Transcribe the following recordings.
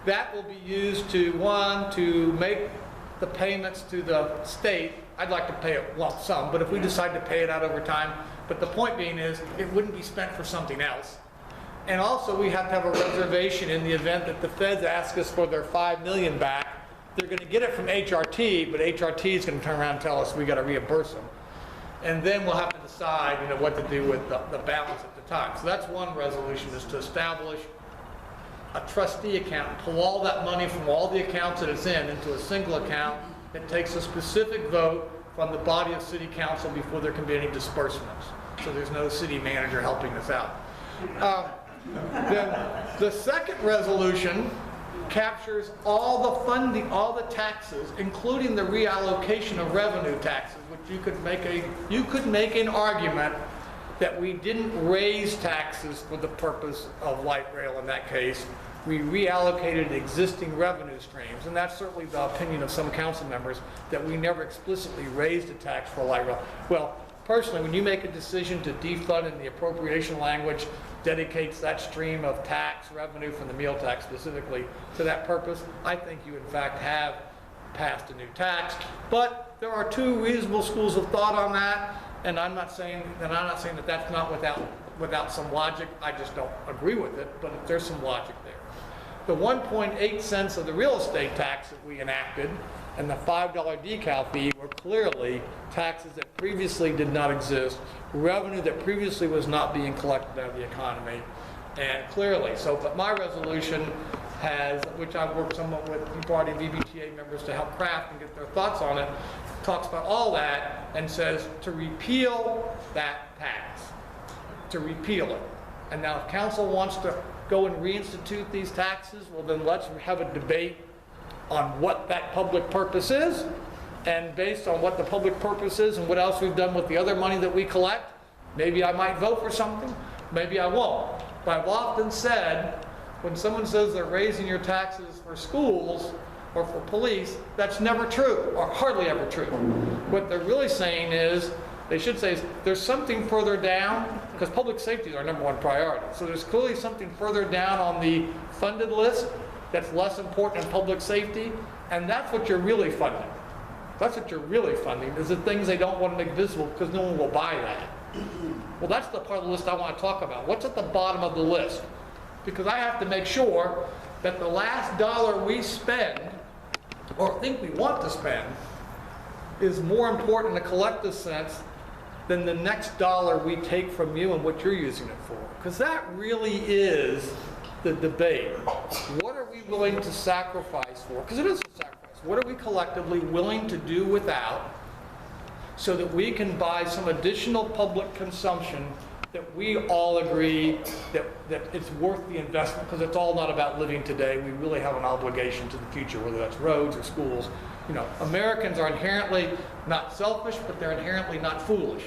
that will be used to, one, to make the payments to the state. I'd like to pay it lump sum, but if we decide to pay it out over time, but the point being is it wouldn't be spent for something else. And also we have to have a reservation in the event that the feds ask us for their $5 million back. They're going to get it from HRT, but HRT is going to turn around and tell us we got to reimburse them. And then we'll have to decide, what to do with the balance at the time. So that's one resolution, is to establish a trustee account, pull all that money from all the accounts that it's in into a single account that takes a specific vote from the body of city council before there can be any disbursements. So there's no city manager helping us out. Then the second resolution captures all the funding, all the taxes, including the reallocation of revenue taxes, which you could make an argument that we didn't raise taxes for the purpose of light rail in that case. We reallocated existing revenue streams, and that's certainly the opinion of some council members, that we never explicitly raised a tax for light rail. Well, personally, when you make a decision to defund and the appropriation language dedicates that stream of tax revenue from the meal tax specifically to that purpose, I think you in fact have passed a new tax. But there are two reasonable schools of thought on that, and I'm not saying that that's not without some logic. I just don't agree with it, but there's some logic there. The 1.8 cents of the real estate tax that we enacted and the $5 decal fee were clearly taxes that previously did not exist, revenue that previously was not being collected out of the economy, and clearly. So, but my resolution has, which I've worked somewhat with party VBTA members to help craft and get their thoughts on it, talks about all that and says to repeal that tax, to repeal it. And now if council wants to go and reinstitute these taxes, well then let's have a debate on what that public purpose is, and based on what the public purpose is and what else we've done with the other money that we collect, maybe I might vote for something, maybe I won't. But I've often said, when someone says they're raising your taxes for schools or for police, that's never true, or hardly ever true. What they're really saying is, they should say, there's something further down, because public safety is our #1 priority. So there's clearly something further down on the funded list that's less important than public safety, and that's what you're really funding. That's what you're really funding, is the things they don't want to make visible because no one will buy that. Well, that's the part of the list I want to talk about. What's at the bottom of the list? Because I have to make sure that the last dollar we spend, or think we want to spend, is more important in a collective sense than the next dollar we take from you and what you're using it for. Because that really is the debate. What are we willing to sacrifice for? Because it is a sacrifice. What are we collectively willing to do without so that we can buy some additional public consumption that we all agree that it's worth the investment, because it's all not about living today. We really have an obligation to the future, whether that's roads or schools. Americans are inherently not selfish, but they're inherently not foolish.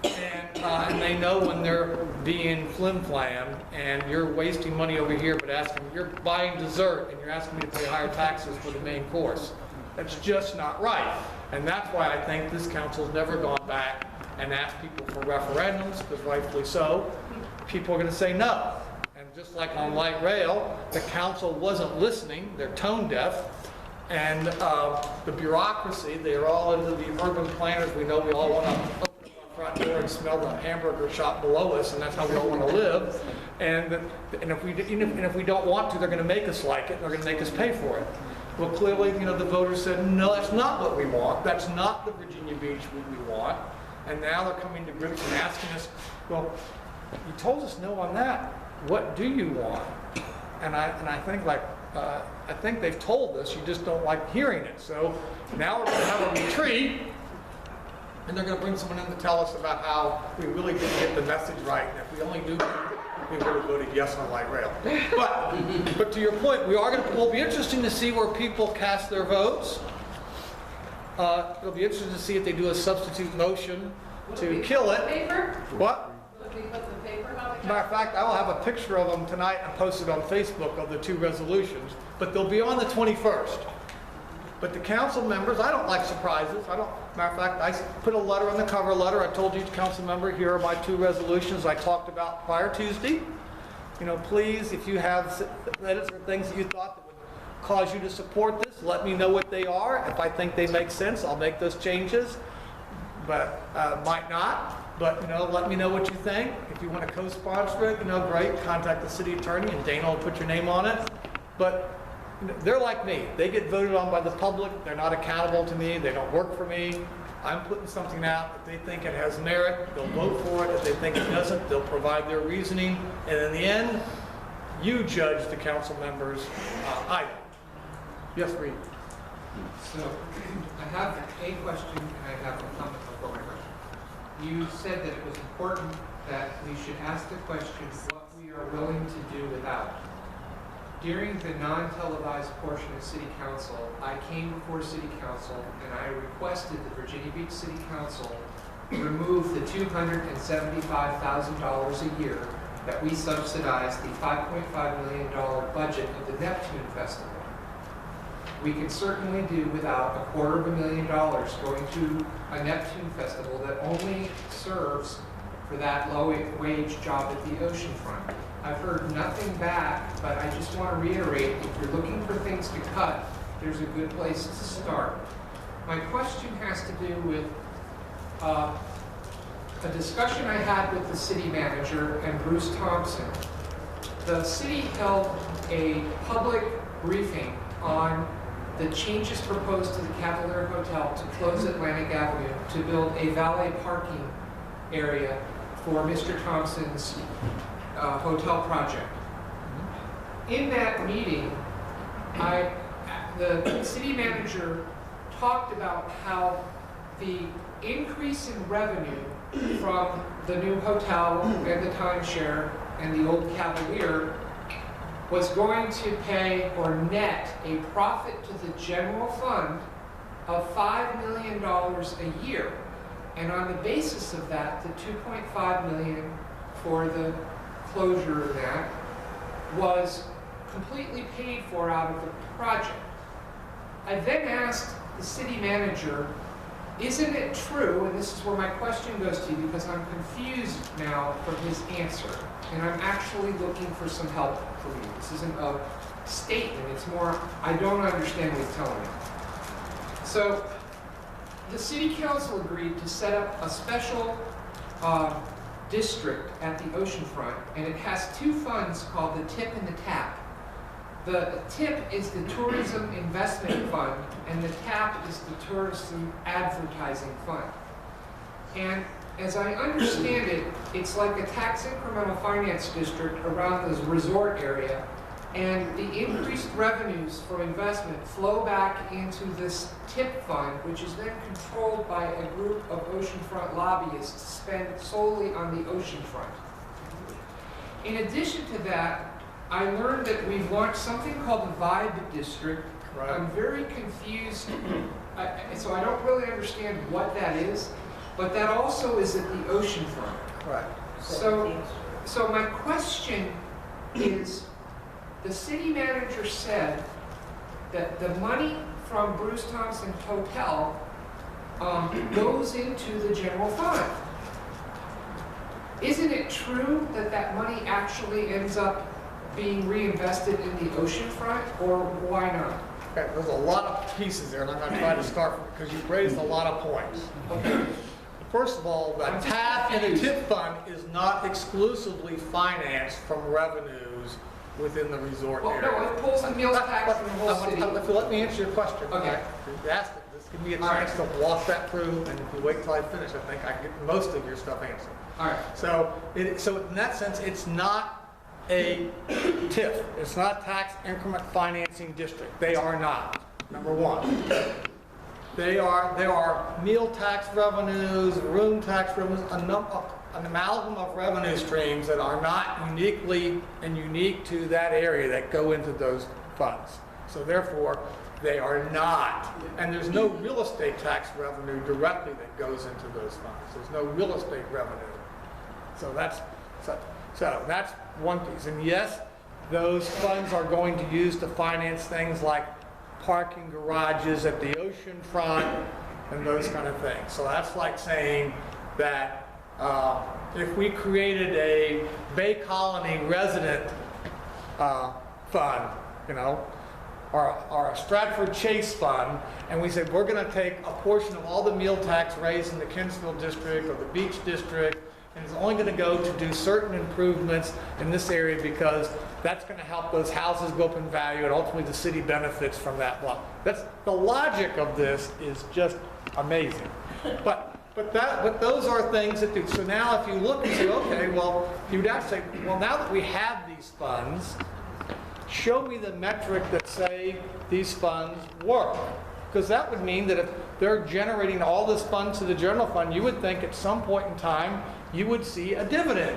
And they know when they're being flim-flam and you're wasting money over here, but you're buying dessert and you're asking me to pay higher taxes for the main course. That's just not right. And that's why I think this council's never gone back and asked people for referendums, because rightfully so, people are going to say no. And just like on light rail, the council wasn't listening, they're tone deaf, and the bureaucracy, they're all into the urban planners. We know we all want to open up our front door and smell the hamburger shop below us, and that's how we all want to live. And if we don't want to, they're going to make us like it, and they're going to make us pay for it. Well, clearly, the voters said, no, that's not what we want. That's not the Virginia Beach we want. And now they're coming to grips and asking us, well, you told us no on that. What do you want? And I think they've told us, you just don't like hearing it. So now we're going to have a retreat, and they're going to bring someone in to tell us about how we really didn't get the message right, and if we only do, we would have voted yes on light rail. But to your point, it'll be interesting to see where people cast their votes. It'll be interesting to see if they do a substitute motion to kill it. Paper? What? Will it be put in the paper? Matter of fact, I will have a picture of them tonight and post it on Facebook of the two resolutions, but they'll be on the 21st. But the council members, I don't like surprises. Matter of fact, I put a letter on the cover letter. I told each council member, here are my two resolutions I talked about prior Tuesday. Please, if you have edits or things that you thought that would cause you to support this. Let me know what they are. If I think they make sense, I'll make those changes, but might not. But, let me know what you think. If you want to co-sponsor it, great, contact the city attorney and Dana will put your name on it. But they're like me. They get voted on by the public. They're not accountable to me. They don't work for me. I'm putting something out. If they think it has merit, they'll vote for it. If they think it doesn't, they'll provide their reasoning. And in the end, you judge the council members. I don't. Yes, Reed. So I have a question and I have a comment before my question. You said that it was important that we should ask the question what we are willing to do without. During the non-televised portion of City Council, I came before City Council and I requested the Virginia Beach City Council remove the $275,000 a year that we subsidize the $5.5 million budget of the Neptune Festival. We can certainly do without $250,000 going to a Neptune Festival that only serves for that low-wage job at the oceanfront. I've heard nothing back, but I just want to reiterate, if you're looking for things to cut, there's a good place to start. My question has to do with a discussion I had with the city manager and Bruce Thompson. The city held a public briefing on the changes proposed to the Cavalier Hotel to close Atlantic Avenue to build a valet parking area for Mr. Thompson's hotel project. In that meeting, the city manager talked about how the increase in revenue from the new hotel and the timeshare and the old Cavalier was going to pay or net a profit to the general fund of $5 million a year. And on the basis of that, the $2.5 million for the closure of that was completely paid for out of the project. I then asked the city manager, isn't it true, and this is where my question goes to you because I'm confused now from his answer, and I'm actually looking for some help from you. This isn't a statement, it's more, I don't understand what he's telling me. So, the city council agreed to set up a special district at the oceanfront, and it has two funds called the TIP and the TAP. The TIP is the Tourism Investment Fund, and the TAP is the Tourism Advertising Fund. And as I understand it, it's like a tax incremental finance district around this resort area, and the increased revenues from investment flow back into this TIP fund, which is then controlled by a group of oceanfront lobbyists spent solely on the oceanfront. In addition to that, I learned that we've launched something called the Vibe District. Right. I'm very confused, so I don't really understand what that is, but that also is at the oceanfront. Right. So my question is, the city manager said that the money from Bruce Thompson Hotel goes into the general fund. Isn't it true that that money actually ends up being reinvested in the oceanfront, or why not? Okay, there's a lot of pieces there, and I'm going to try to start because you've raised a lot of points. Okay. First of all, the TAP and the TIP fund is not exclusively financed from revenues within the resort area. No, it pulls the meals tax from the whole city. Let me answer your question. Okay. You asked it. Just give me a chance to walk that through, and if you wait till I finish, I think I can get most of your stuff answered. All right. So in that sense, it's not a TIF. It's not tax increment financing district. They are not. Number one. There are meal tax revenues, room tax revenues, an amalgam of revenue streams that are not unique to that area that go into those funds. So therefore, they are not. And there's no real estate tax revenue directly that goes into those funds. There's no real estate revenue. So that's one piece. And yes, those funds are going to use to finance things like parking garages at the ocean front and those kind of things. So that's like saying that if we created a Bay Colony resident fund, our Stratford Chase Fund, and we said, we're gonna take a portion of all the meal tax raised in the Kinsville district or the Beach district, and it's only gonna go to do certain improvements in this area because that's gonna help those houses go up in value, and ultimately the city benefits from that block. That's, the logic of this is just amazing. But those are things that do. So now if you look and say, okay, well, you would have to say, well, now that we have these funds, show me the metric that say these funds work. Because that would mean that if they're generating all this funds to the general fund, you would think at some point in time, you would see a dividend.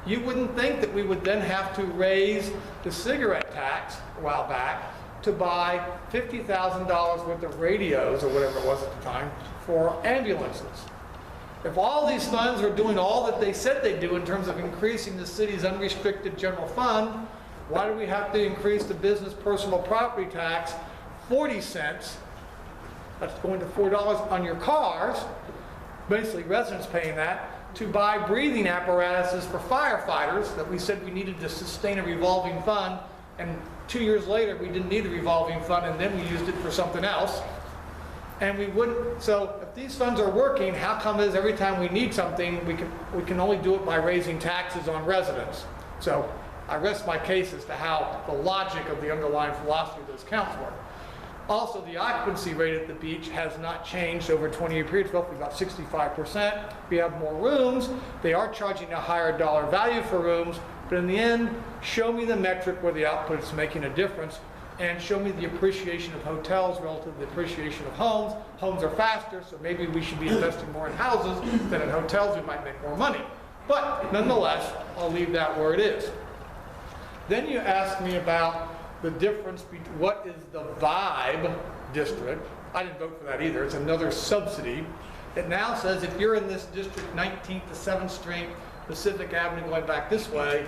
You wouldn't think that we would then have to raise the cigarette tax a while back to buy $50,000 worth of radios or whatever it was at the time for ambulances. If all these funds are doing all that they said they do in terms of increasing the city's unrestricted general fund, why do we have to increase the business personal property tax 40 cents? That's going to $4 on your cars, basically residents paying that, to buy breathing apparatuses for firefighters that we said we needed to sustain a revolving fund, and 2 years later we didn't need a revolving fund and then we used it for something else. And we wouldn't, so if these funds are working, how come is every time we need something, we can only do it by raising taxes on residents? So I rest my case as to how the logic of the underlying philosophy of those counts work. Also, the occupancy rate at the beach has not changed over a 20-year period. It's roughly about 65%. We have more rooms. They are charging a higher dollar value for rooms, but in the end, show me the metric where the output is making a difference, and show me the appreciation of hotels relative to the appreciation of homes. Homes are faster, so maybe we should be investing more in houses than in hotels. We might make more money. But nonetheless, I'll leave that where it is. Then you ask me about the difference between what is the Vibe district. I didn't vote for that either. It's another subsidy. It now says if you're in this district, 19th to 7th Street, Pacific Avenue going back this way,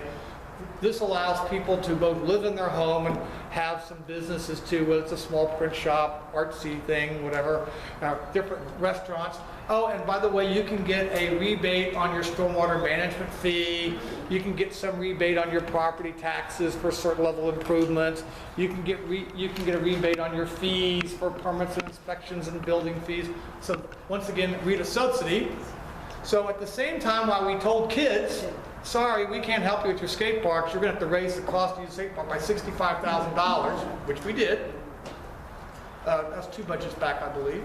this allows people to both live in their home and have some businesses too, whether it's a small print shop, artsy thing, whatever, different restaurants. Oh, and by the way, you can get a rebate on your stormwater management fee. You can get some rebate on your property taxes for certain level improvements. You can get a rebate on your fees for permits and inspections and building fees. So once again, read a subsidy. So at the same time, while we told kids, sorry, we can't help you with your skate parks, you're going to have to raise the cost of your skate park by $65,000, which we did. That's 2 budgets back, I believe.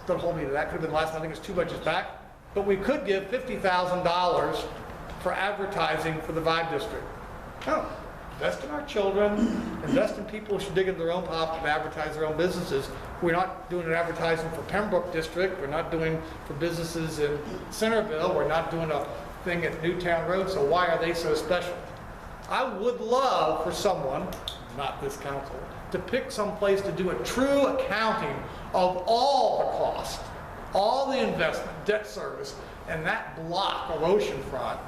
Don't hold me to that. Could have been last, I think it's 2 budgets back. But we could give $50,000 for advertising for the Vibe District. Oh, invest in our children, invest in people who should dig into their own pocket and advertise their own businesses. We're not doing an advertising for Pembroke District. We're not doing for businesses in Centerville. We're not doing a thing at Newtown Road, so why are they so special? I would love for someone, not this council, to pick some place to do a true accounting of all the costs, all the investment, debt service, and that block of oceanfront,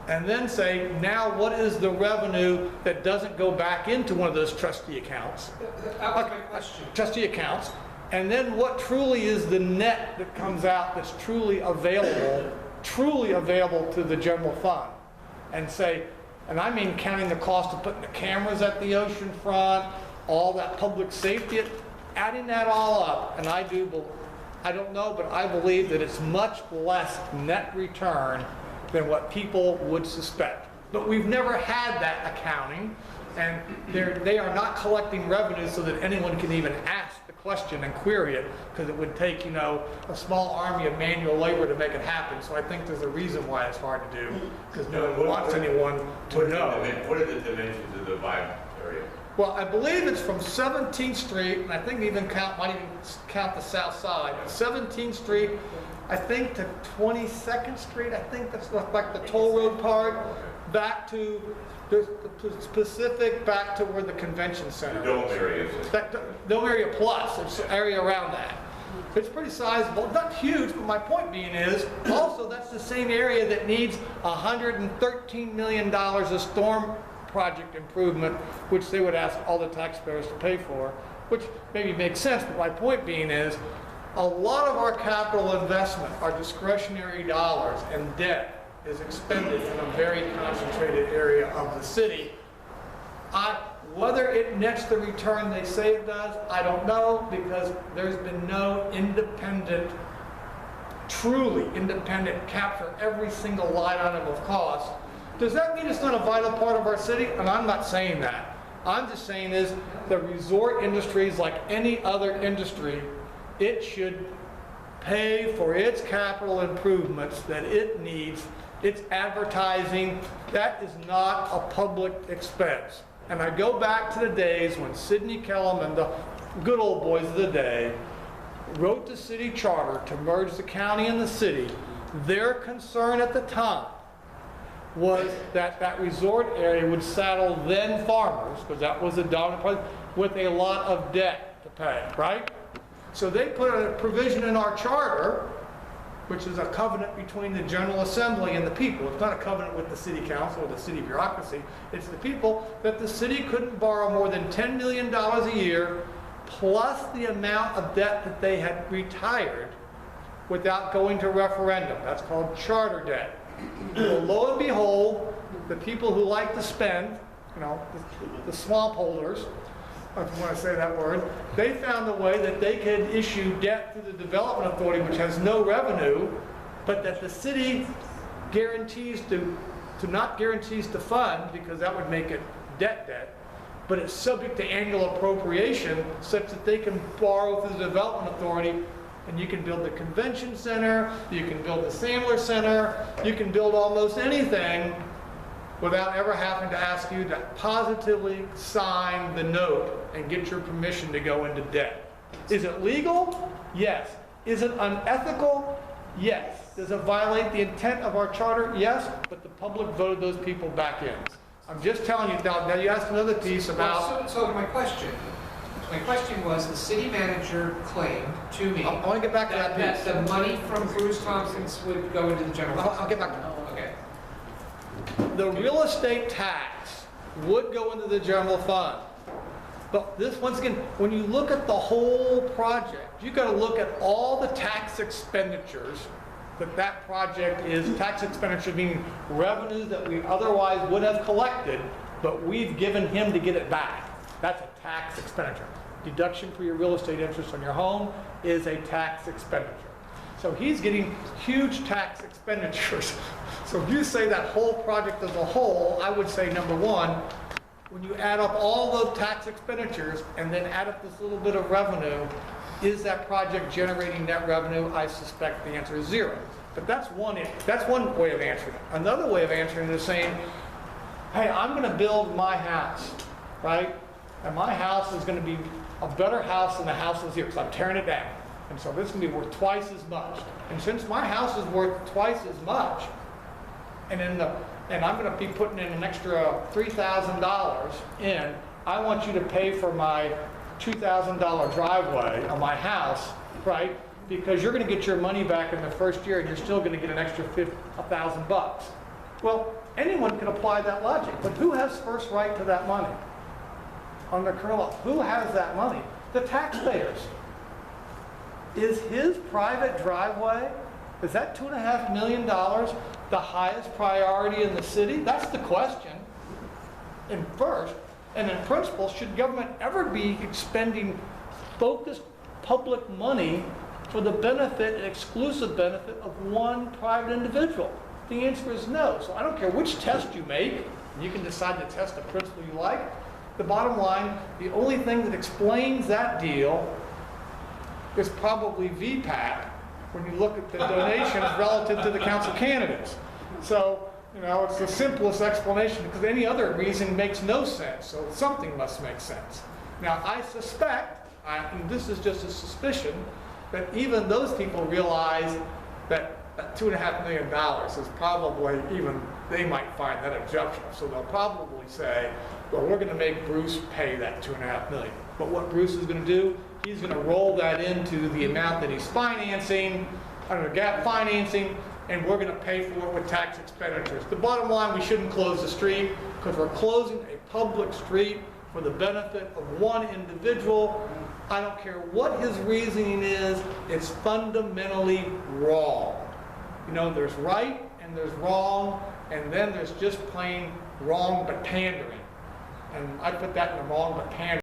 and then say, now what is the revenue that doesn't go back into one of those trustee accounts? That was my question. Trustee accounts, and then what truly is the net that comes out that's truly available to the general fund, and say, and I mean counting the cost of putting the cameras at the ocean front, all that public safety, adding that all up, and I don't know, but I believe that it's much less net return than what people would suspect. But we've never had that accounting, and they are not collecting revenue so that anyone can even ask the question and query it, because it would take, a small army of manual labor to make it happen. So I think there's a reason why it's hard to do, because no one wants anyone to know. What are the dimensions of the Vibe area? Well, I believe it's from 17th Street, and I think might even count the south side. 17th Street, I think, to 22nd Street. I think that's like the toll road part, back to the Pacific, back to where the convention center is. The dome area is. Dome area plus, there's an area around that. It's pretty sizable, not huge, but my point being is, also that's the same area that needs $113 million of storm project improvement, which they would ask all the taxpayers to pay for, which maybe makes sense, but my point being is, a lot of our capital investment, our discretionary dollars and debt is expended in a very concentrated area of the city. Whether it nets the return they say it does, I don't know, because there's been no independent, truly independent capture every single line item of cost. Does that mean it's not a vital part of our city? And I'm not saying that. I'm just saying is the resort industry is like any other industry. It should pay for its capital improvements that it needs, its advertising. That is not a public expense. And I go back to the days when Sidney Kellum and the good old boys of the day wrote the city charter to merge the county and the city. Their concern at the time was that that resort area would saddle then farmers, because that was the dominant part, with a lot of debt to pay, right? So they put a provision in our charter, which is a covenant between the General Assembly and the people. It's not a covenant with the city council or the city bureaucracy. It's the people, that the city couldn't borrow more than $10 million a year plus the amount of debt that they had retired without going to referendum. That's called charter debt. Well, lo and behold, the people who like to spend, you know, the swamp holders, if you want to say that word, they found a way that they could issue debt through the Development Authority, which has no revenue, but that the city guarantees not guarantees to fund, because that would make it debt, but it's subject to annual appropriation such that they can borrow through the Development Authority, and you can build the convention center, you can build the Sandler Center, you can build almost anything without ever having to ask you to positively sign the note and get your permission to go into debt. Is it legal? Yes. Is it unethical? Yes. Does it violate the intent of our charter? Yes. But the public voted those people back in. I'm just telling you, now you asked another piece about... So my question was, the city manager claimed to me... I want to get back to that piece. That the money from Bruce Thompson's would go into the general fund. I'll get back to that. Okay. The real estate tax would go into the general fund. But this, once again, when you look at the whole project, you've got to look at all the tax expenditures that project is. Tax expenditure meaning revenues that we otherwise would have collected, but we've given him to get it back. That's a tax expenditure. Deduction for your real estate interest on your home is a tax expenditure. So he's getting huge tax expenditures. So if you say that whole project as a whole, I would say, number one, when you add up all those tax expenditures and then add up this little bit of revenue, is that project generating net revenue? I suspect the answer is zero. But that's one way of answering it. Another way of answering it is saying, hey, I'm going to build my house, right? And my house is going to be a better house than the house is here, because I'm tearing it down. And so this is going to be worth twice as much. And since my house is worth twice as much, and I'm going to be putting in an extra $3,000 in, I want you to pay for my $2,000 driveway on my house, right? Because you're going to get your money back in the first year, and you're still going to get an extra $1,000. Well, anyone can apply that logic, but who has first right to that money? Under current law, who has that money? The taxpayers. Is his private driveway, is that $2.5 million the highest priority in the city? That's the question. And first, and in principle, should government ever be expending focused public money for the benefit and exclusive benefit of one private individual? The answer is no. So I don't care which test you make, you can decide to test the principle you like. The bottom line, the only thing that explains that deal is probably VBTA when you look at the donations relative to the council candidates. So, you know, it's the simplest explanation, because any other reason makes no sense. So something must make sense. Now, I suspect, and this is just a suspicion, that even those people realize that $2.5 million is probably even, they might find that objectionable. So they'll probably say, well, we're going to make Bruce pay that $2.5 million. But what Bruce is going to do, he's going to roll that into the amount that he's financing, under gap financing, and we're going to pay for it with tax expenditures. The bottom line, we shouldn't close the street, because we're closing a public street for the benefit of one individual. I don't care what his reasoning is, it's fundamentally wrong. You know, there's right and there's wrong, and then there's just plain wrong but pandering. And I put that in the wrong but can